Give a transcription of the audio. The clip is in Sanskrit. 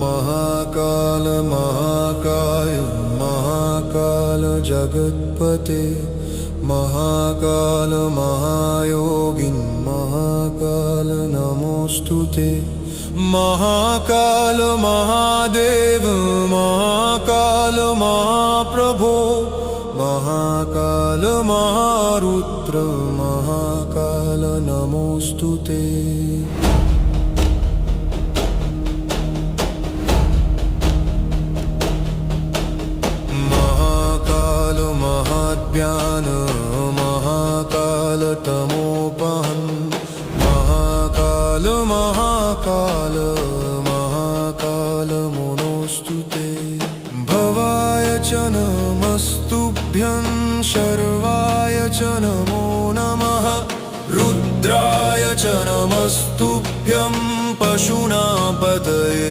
महाकाल महाकाय महाकाल जगत्पते महाकाल महायोगिन् महाकाल नमोस्तुते महाकाल महादेव महाकाल महाप्रभो महाकाल महारुद्र महाकाल नमोस्तुते। महाकाल महाज्ञान महाकाल तमोपहन् महाकाल महाकाल महाकाल नमोस्तुते। भवाय च नमस्तुभ्यं शर्वाय च नमो नमः रुद्राय च नमस्तुभ्यं पशूनां पतये।